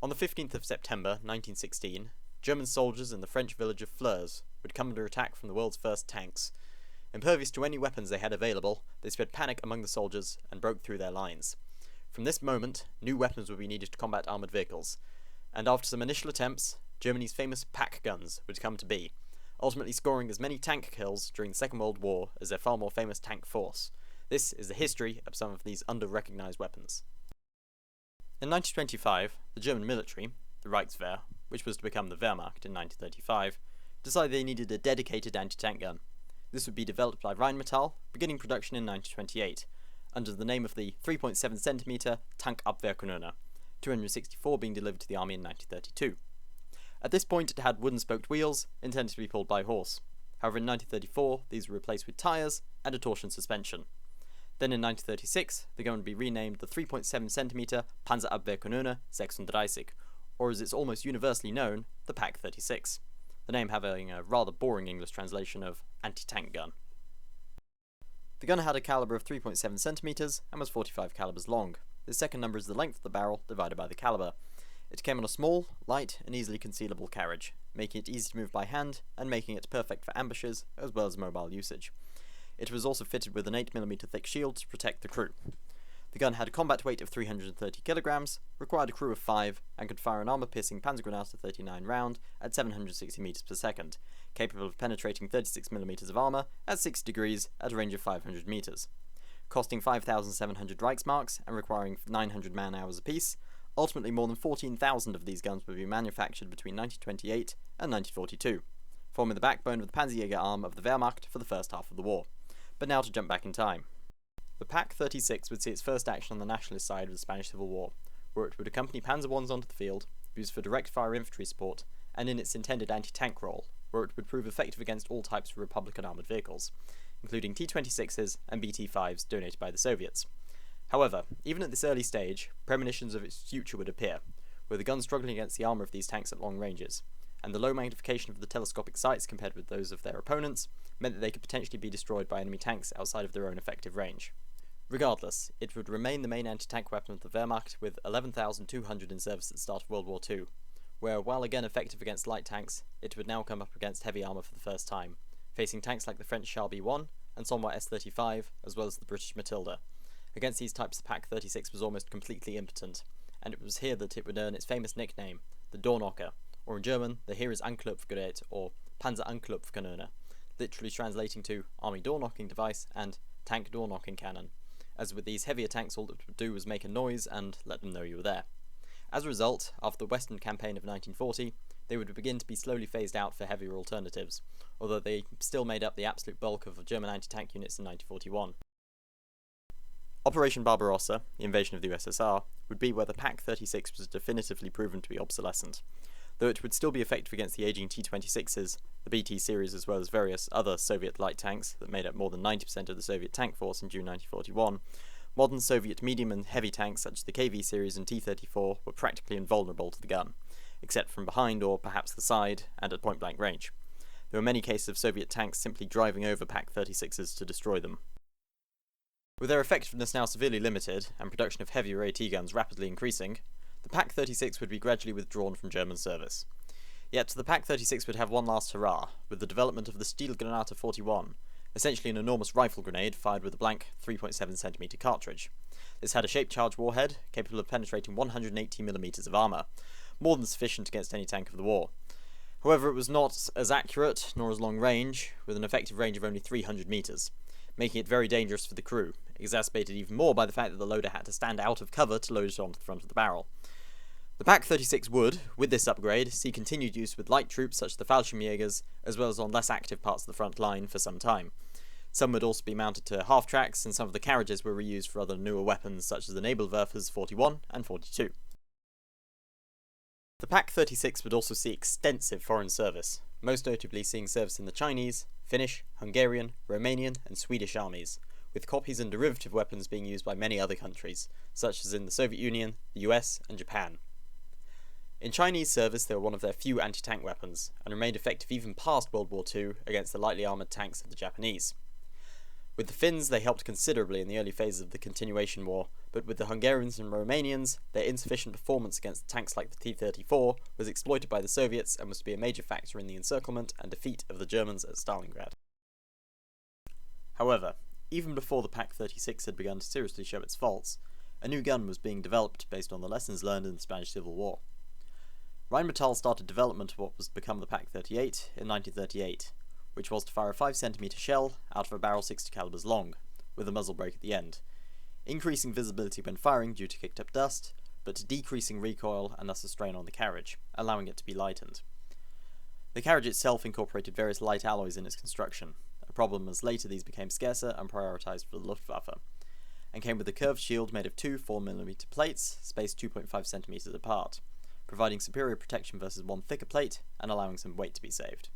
On the 15th of September 1916, German soldiers in the French village of Flers would come under attack from the world's first tanks. Impervious to any weapons they had available, they spread panic among the soldiers and broke through their lines. From this moment, new weapons would be needed to combat armoured vehicles, and after some initial attempts, Germany's famous Pak guns would come to be, ultimately scoring as many tank kills during the Second World War as their far more famous tank force. This is the history of some of these under-recognised weapons. In 1925, the German military, the Reichswehr, which was to become the Wehrmacht in 1935, decided they needed a dedicated anti-tank gun. This would be developed by Rheinmetall, beginning production in 1928, under the name of the 3.7cm Panzerabwehrkanone, 264 being delivered to the army in 1932. At this point it had wooden spoked wheels, intended to be pulled by horse. However, in 1934 these were replaced with tyres and a torsion suspension. Then in 1936 the gun would be renamed the 3.7cm Panzerabwehrkanone 36, or as it's almost universally known, the Pak 36, the name having a rather boring English translation of anti-tank gun. The gun had a calibre of 3.7cm and was 45 calibres long. The second number is the length of the barrel divided by the calibre. It came on a small, light and easily concealable carriage, making it easy to move by hand and making it perfect for ambushes as well as mobile usage. It was also fitted with an 8mm thick shield to protect the crew. The gun had a combat weight of 330 kilograms, required a crew of 5, and could fire an armour-piercing Panzergranate 39 round at 760 meters per second, capable of penetrating 36mm of armour at 60 degrees at a range of 500 meters. Costing 5,700 Reichsmarks and requiring 900 man-hours apiece, ultimately more than 14,000 of these guns would be manufactured between 1928 and 1942, forming the backbone of the Panzerjäger arm of the Wehrmacht for the first half of the war. But now to jump back in time. The Pak 36 would see its first action on the nationalist side of the Spanish Civil War, where it would accompany Panzer Is onto the field, used for direct fire infantry support, and in its intended anti-tank role, where it would prove effective against all types of Republican armoured vehicles, including T-26s and BT-5s donated by the Soviets. However, even at this early stage, premonitions of its future would appear, with the guns struggling against the armour of these tanks at long ranges, and the low magnification of the telescopic sights compared with those of their opponents meant that they could potentially be destroyed by enemy tanks outside of their own effective range. Regardless, it would remain the main anti-tank weapon of the Wehrmacht, with 11,200 in service at the start of World War II, where, while again effective against light tanks, it would now come up against heavy armour for the first time, facing tanks like the French Charles B-1 and Somme S-35, as well as the British Matilda. Against these types, the Pak 36 was almost completely impotent, and it was here that it would earn its famous nickname, the Doorknocker, or in German, the Heeres Anklopfgerät, or Panzeranknopfkanone, literally translating to Army door-knocking device and Tank door-knocking cannon. As with these heavier tanks, all it would do was make a noise and let them know you were there. As a result, after the Western Campaign of 1940, they would begin to be slowly phased out for heavier alternatives, although they still made up the absolute bulk of German anti-tank units in 1941. Operation Barbarossa, the invasion of the USSR, would be where the Pak 36 was definitively proven to be obsolescent. Though it would still be effective against the aging T-26s, the BT series, as well as various other Soviet light tanks that made up more than 90% of the Soviet tank force in June 1941, modern Soviet medium and heavy tanks such as the KV series and T-34 were practically invulnerable to the gun, except from behind or perhaps the side and at point-blank range. There were many cases of Soviet tanks simply driving over Pak 36s to destroy them. With their effectiveness now severely limited, and production of heavier AT guns rapidly increasing, the Pak 36 would be gradually withdrawn from German service. Yet the Pak 36 would have one last hurrah, with the development of the Stielgranate 41, essentially an enormous rifle grenade fired with a blank 3.7cm cartridge. This had a shaped charge warhead, capable of penetrating 180mm of armour, more than sufficient against any tank of the war. However, it was not as accurate, nor as long range, with an effective range of only 300 meters, making it very dangerous for the crew, exacerbated even more by the fact that the loader had to stand out of cover to load it onto the front of the barrel. The Pak 36 would, with this upgrade, see continued use with light troops such as the Fallschirmjägers, as well as on less active parts of the front line for some time. Some would also be mounted to half-tracks, and some of the carriages were reused for other newer weapons such as the Nebelwerfers 41 and 42. The Pak 36 would also see extensive foreign service, most notably seeing service in the Chinese, Finnish, Hungarian, Romanian and Swedish armies, with copies and derivative weapons being used by many other countries, such as in the Soviet Union, the US and Japan. In Chinese service they were one of their few anti-tank weapons, and remained effective even past World War II against the lightly armoured tanks of the Japanese. With the Finns they helped considerably in the early phases of the Continuation War, but with the Hungarians and Romanians, their insufficient performance against tanks like the T-34 was exploited by the Soviets and was to be a major factor in the encirclement and defeat of the Germans at Stalingrad. However, even before the Pak-36 had begun to seriously show its faults, a new gun was being developed based on the lessons learned in the Spanish Civil War. Rheinmetall started development of what was to become the Pak-38 in 1938, which was to fire a 5cm shell out of a barrel 60 calibers long, with a muzzle brake at the end, increasing visibility when firing due to kicked up dust, but decreasing recoil and thus a strain on the carriage, allowing it to be lightened. The carriage itself incorporated various light alloys in its construction, a problem as later these became scarcer and prioritised for the Luftwaffe, and came with a curved shield made of two 4mm plates, spaced 2.5cm apart, providing superior protection versus one thicker plate and allowing some weight to be saved.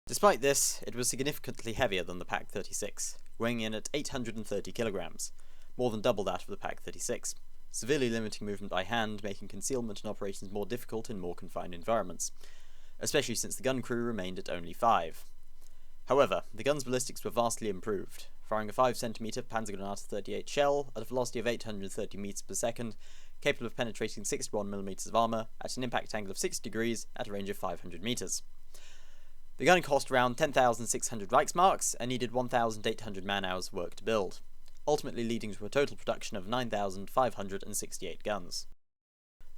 Despite this, it was significantly heavier than the Pak-36, weighing in at 830 kilograms, more than double that of the Pak-36, severely limiting movement by hand, making concealment and operations more difficult in more confined environments, especially since the gun crew remained at only 5. However, the gun's ballistics were vastly improved, firing a 5cm Panzerabwehrkanone 38 shell at a velocity of 830 meters per second, capable of penetrating 61mm of armour at an impact angle of 60 degrees at a range of 500 meters. The gun cost around 10,600 Reichsmarks and needed 1,800 man-hours of work to build, ultimately leading to a total production of 9,568 guns.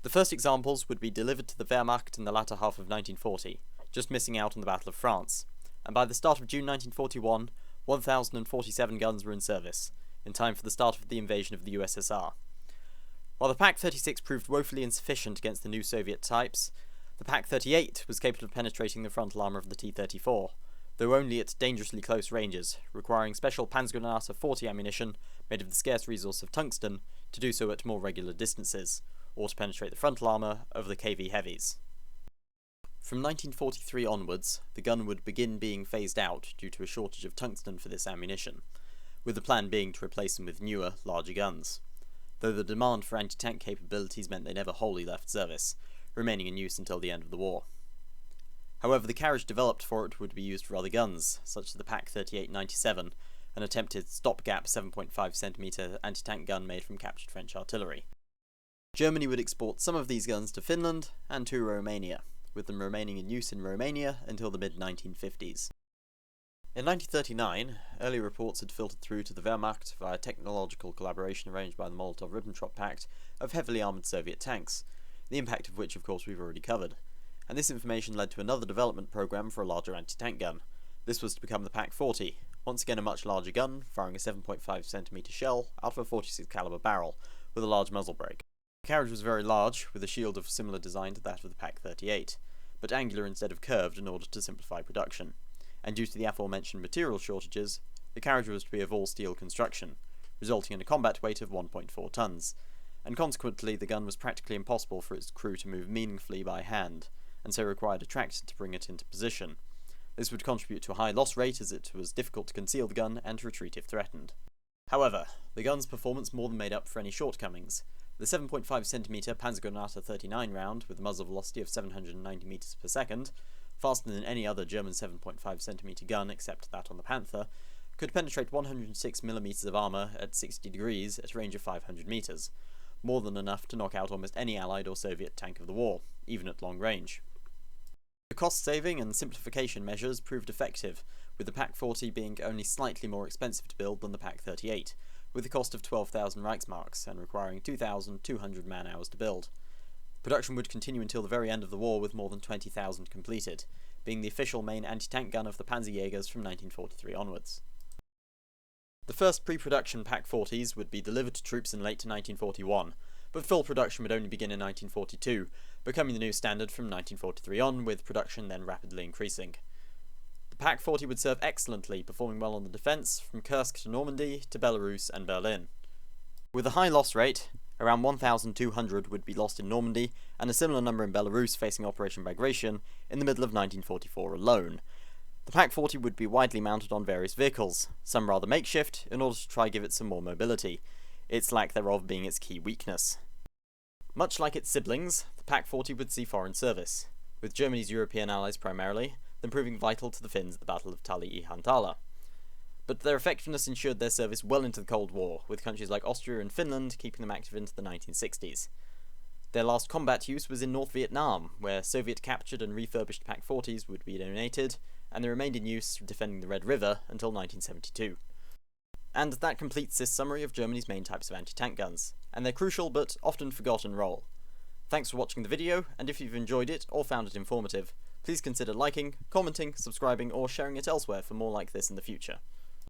The first examples would be delivered to the Wehrmacht in the latter half of 1940, just missing out on the Battle of France, and by the start of June 1941, 1,047 guns were in service, in time for the start of the invasion of the USSR. While the Pak-36 proved woefully insufficient against the new Soviet types, the Pak-38 was capable of penetrating the frontal armour of the T-34, though only at dangerously close ranges, requiring special Panzerabwehrkanone 40 ammunition made of the scarce resource of tungsten to do so at more regular distances, or to penetrate the frontal armour of the KV heavies. From 1943 onwards, the gun would begin being phased out due to a shortage of tungsten for this ammunition, with the plan being to replace them with newer, larger guns, though the demand for anti-tank capabilities meant they never wholly left service, remaining in use until the end of the war. However, the carriage developed for it would be used for other guns, such as the Pak-38-97, an attempted stopgap 7.5cm anti-tank gun made from captured French artillery. Germany would export some of these guns to Finland and to Romania, with them remaining in use in Romania until the mid-1950s. In 1939, early reports had filtered through to the Wehrmacht via technological collaboration arranged by the Molotov-Ribbentrop Pact of heavily armoured Soviet tanks, the impact of which of course we've already covered, and this information led to another development program for a larger anti-tank gun. This was to become the Pak-40, once again a much larger gun, firing a 7.5cm shell out of a 46 caliber barrel, with a large muzzle brake. The carriage was very large, with a shield of similar design to that of the Pak-38, but angular instead of curved in order to simplify production, and due to the aforementioned material shortages, the carriage was to be of all-steel construction, resulting in a combat weight of 1.4 tons, and consequently the gun was practically impossible for its crew to move meaningfully by hand, and so required a tractor to bring it into position. This would contribute to a high loss rate as it was difficult to conceal the gun and to retreat if threatened. However, the gun's performance more than made up for any shortcomings. The 7.5cm Panzerabwehrkanone 39 round, with a muzzle velocity of 790 meters per second, faster than any other German 7.5cm gun except that on the Panther, could penetrate 106mm of armour at 60 degrees at a range of 500 meters, more than enough to knock out almost any Allied or Soviet tank of the war, even at long range. The cost-saving and simplification measures proved effective, with the Pak-40 being only slightly more expensive to build than the Pak-38, with a cost of 12,000 Reichsmarks and requiring 2,200 man-hours to build. Production would continue until the very end of the war, with more than 20,000 completed, being the official main anti-tank gun of the Panzerjägers from 1943 onwards. The first pre-production Pak-40s would be delivered to troops in late 1941, but full production would only begin in 1942, becoming the new standard from 1943 on, with production then rapidly increasing. The Pak-40 would serve excellently, performing well on the defence, from Kursk to Normandy, to Belarus and Berlin. With a high loss rate, around 1,200 would be lost in Normandy, and a similar number in Belarus facing Operation Bagration in the middle of 1944 alone. The Pak-40 would be widely mounted on various vehicles, some rather makeshift, in order to try give it some more mobility, its lack thereof being its key weakness. Much like its siblings, the Pak-40 would see foreign service, with Germany's European allies primarily, then proving vital to the Finns at the Battle of Tali-Ihantala. but their effectiveness ensured their service well into the Cold War, with countries like Austria and Finland keeping them active into the 1960s. Their last combat use was in North Vietnam, where Soviet-captured and refurbished Pak-40s would be donated, and they remained in use defending the Red River until 1972. And that completes this summary of Germany's main types of anti-tank guns, and their crucial but often forgotten role. Thanks for watching the video, and if you've enjoyed it or found it informative, please consider liking, commenting, subscribing, or sharing it elsewhere for more like this in the future.